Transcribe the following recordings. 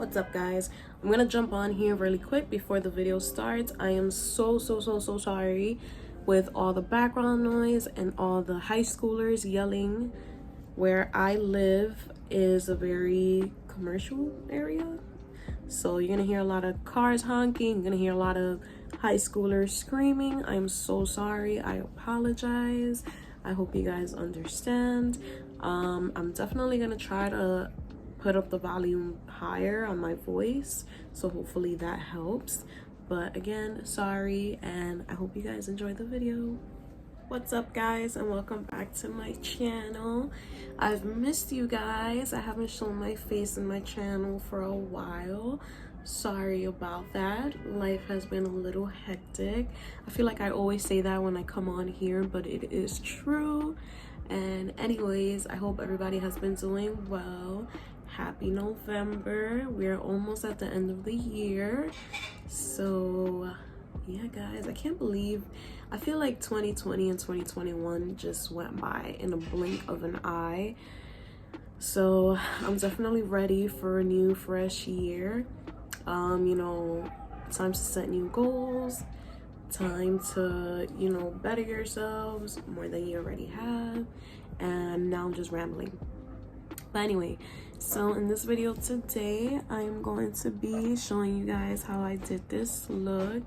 What's up, guys? I'm gonna jump on here really quick before the video starts. I am so sorry with all the background noise and all the high schoolers yelling. Where I live is a very commercial area, so you're gonna hear a lot of cars honking, you're gonna hear a lot of high schoolers screaming. I'm so sorry. I apologize. I hope you guys understand. I'm definitely gonna try to put up the volume higher on my voice, so hopefully that helps. But again, sorry, and I hope you guys enjoy the video. What's up, guys, and welcome back to my channel. I've missed you guys. I haven't shown my face in my channel for a while. Sorry about that. Life has been a little hectic. I feel like I always say that when I come on here, but it is true. And anyways, I hope everybody has been doing well. Happy November. We're almost at the end of the year, so yeah, guys, I can't believe, I feel like 2020 and 2021 just went by in a blink of an eye. So I'm definitely ready for a new fresh year. Time to set new goals, time to better yourselves more than you already have. And now I'm just rambling. But anyway, so in this video today, I'm going to be showing you guys how I did this look.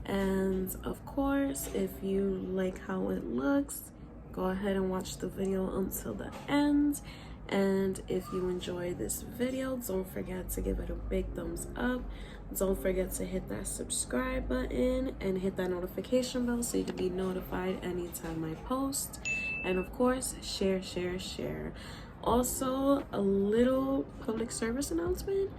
And of course, if you like how it looks, go ahead and watch the video until the end. And if you enjoy this video, don't forget to give it a big thumbs up. Don't forget to hit that subscribe button and hit that notification bell so you can be notified anytime I post. And of course, share. Also, a little public service announcement.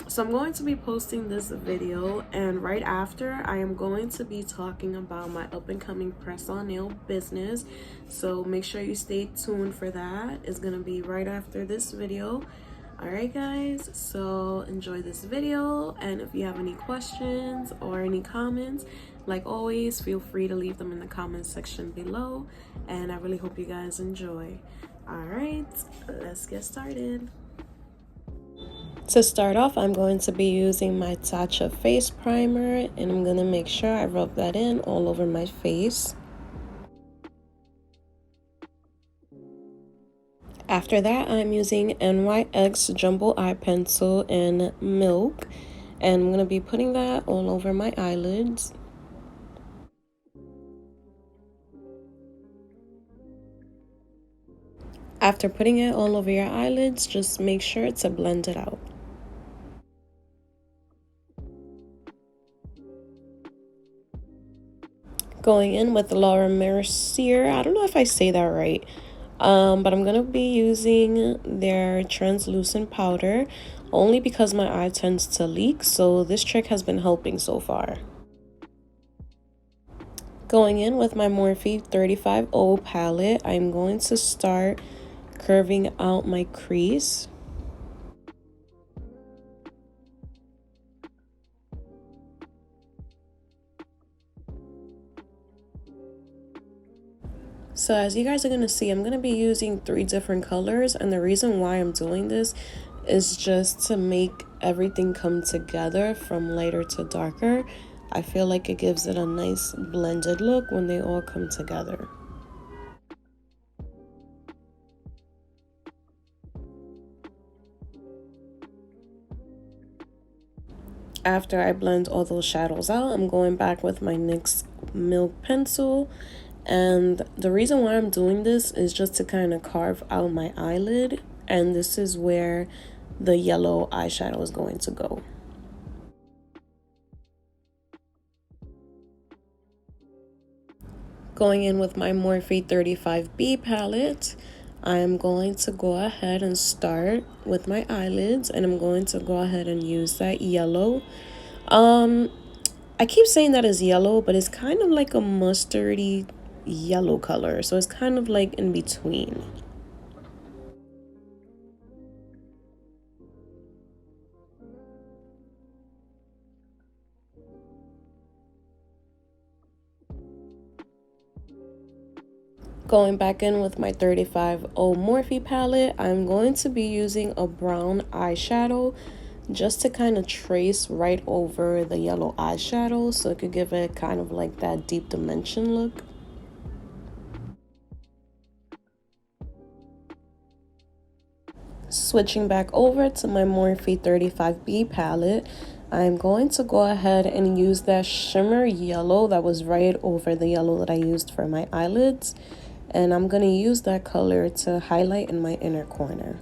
So I'm going to be posting this video, and right after I am going to be talking about my up and coming press-on nail business, so make sure you stay tuned for that. It's gonna be right after this video. All right, guys, so enjoy this video, and if you have any questions or any comments, like always, feel free to leave them in the comments section below, and I really hope you guys enjoy. All right, let's get started. To start off, I'm going to be using my Tatcha face primer, and I'm going to make sure I rub that in all over my face. After that, I'm using NYX Jumbo Eye Pencil in Milk, and I'm going to be putting that all over my eyelids. After putting it all over your eyelids, just make sure to blend it out. Going in with Laura Mercier, I don't know if I say that right, but I'm gonna be using their translucent powder only because my eye tends to leak, so this trick has been helping so far. Going in with my Morphe 35O palette, I'm going to start curving out my crease. So as you guys are going to see, I'm going to be using 3 different colors, and the reason why I'm doing this is just to make everything come together from lighter to darker. I feel like it gives it a nice blended look when they all come together. After I blend all those shadows out, I'm going back with my NYX Milk pencil. And the reason why I'm doing this is just to kind of carve out my eyelid, and this is where the yellow eyeshadow is going to go. Going in with my Morphe 35B palette, I'm going to go ahead and start with my eyelids, and I'm going to go ahead and use that yellow. I keep saying that is yellow, but it's kind of like a mustardy yellow color, so it's kind of like in between. Going back in with my 35 Morphe palette, I'm going to be using a brown eyeshadow just to kind of trace right over the yellow eyeshadow so it could give it kind of like that deep dimension look. Switching back over to my Morphe 35B palette, I'm going to go ahead and use that shimmer yellow that was right over the yellow that I used for my eyelids. And I'm going to use that color to highlight in my inner corner.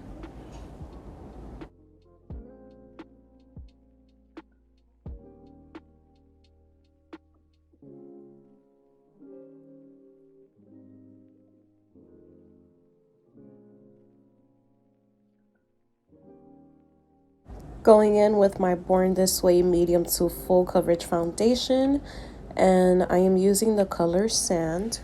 Going in with my Born This Way medium to full coverage foundation, and I am using the color Sand.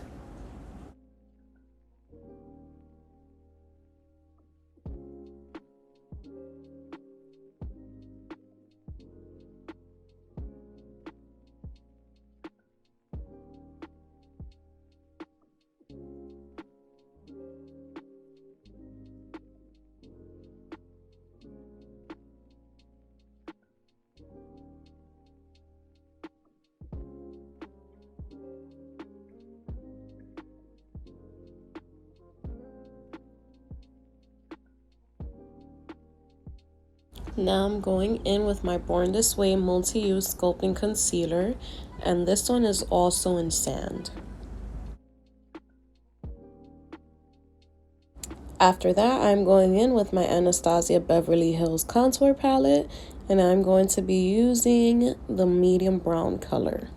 Now I'm going in with my Born This Way multi-use sculpting concealer, and this one is also in Sand. After that, I'm going in with my Anastasia Beverly Hills contour palette, and I'm going to be using the medium brown color.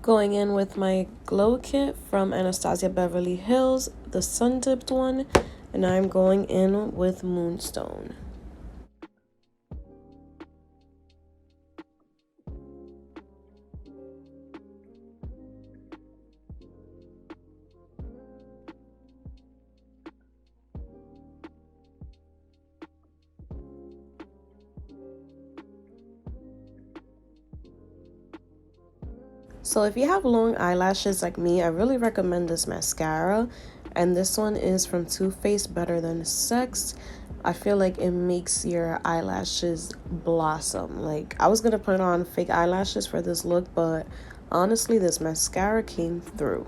Going in with my glow kit from Anastasia Beverly Hills, the sun dipped one, and I'm going in with Moonstone. So if you have long eyelashes like me, I really recommend this mascara. And this one is from Too Faced Better Than Sex. I feel like it makes your eyelashes blossom. Like, I was gonna put on fake eyelashes for this look, but honestly, this mascara came through.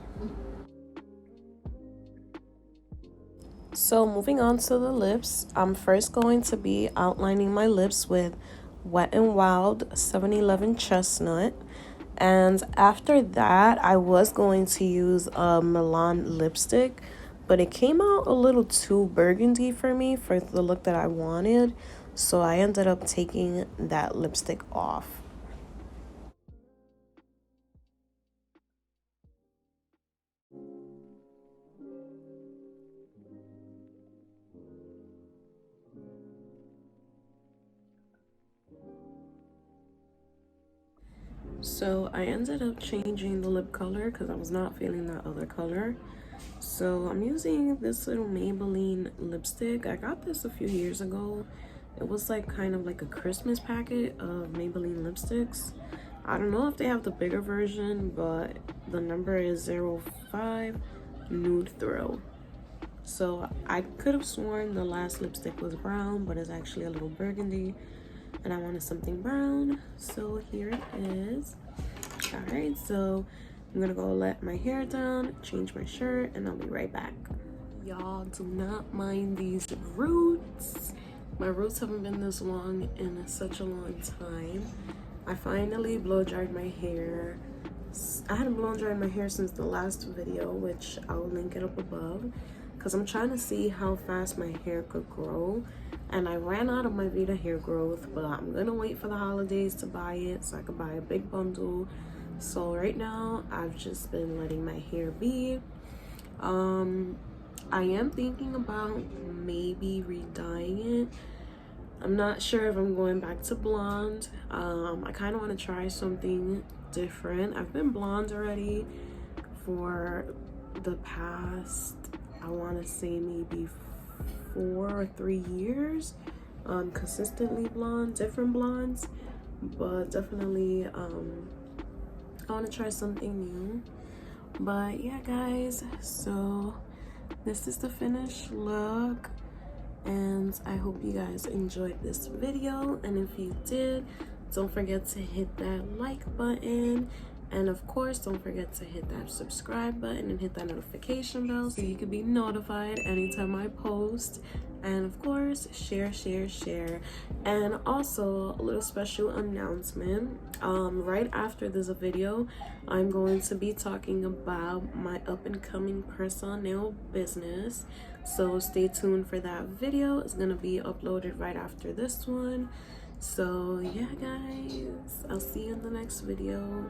So moving on to the lips, I'm first going to be outlining my lips with Wet n Wild 711 Chestnut. And after that, I was going to use a Milan lipstick, but it came out a little too burgundy for me for the look that I wanted. So I ended up taking that lipstick off. So I ended up changing the lip color because I was not feeling that other color. So I'm using this little Maybelline lipstick. I got this a few years ago. It was like kind of like a Christmas packet of Maybelline lipsticks. I don't know if they have the bigger version, but the number is 05 Nude Thrill. So I could have sworn the last lipstick was brown, but it's actually a little burgundy. And I wanted something brown, so here it is. All right, so I'm gonna go let my hair down, change my shirt, and I'll be right back. Y'all do not mind these roots. My roots haven't been this long in such a long time. I finally blow dried my hair. I hadn't blow dried my hair since the last video, which I'll link it up above, because I'm trying to see how fast my hair could grow. And I ran out of my Vita hair growth, but I'm gonna wait for the holidays to buy it so I could buy a big bundle. So right now I've just been letting my hair be. I am thinking about maybe re-dyeing it. I'm not sure if I'm going back to blonde. I kind of want to try something different. I've been blonde already for the past, I want to say maybe 4 or 3 years, consistently blonde, different blondes, but definitely I want to try something new. But yeah guys, so this is the finished look, and I hope you guys enjoyed this video, and if you did, don't forget to hit that like button, and of course don't forget to hit that subscribe button and hit that notification bell so you can be notified anytime I post. And of course, share. And also a little special announcement, right after this video I'm going to be talking about my up-and-coming personal business, so stay tuned for that video. It's gonna be uploaded right after this one. So yeah guys, I'll see you in the next video.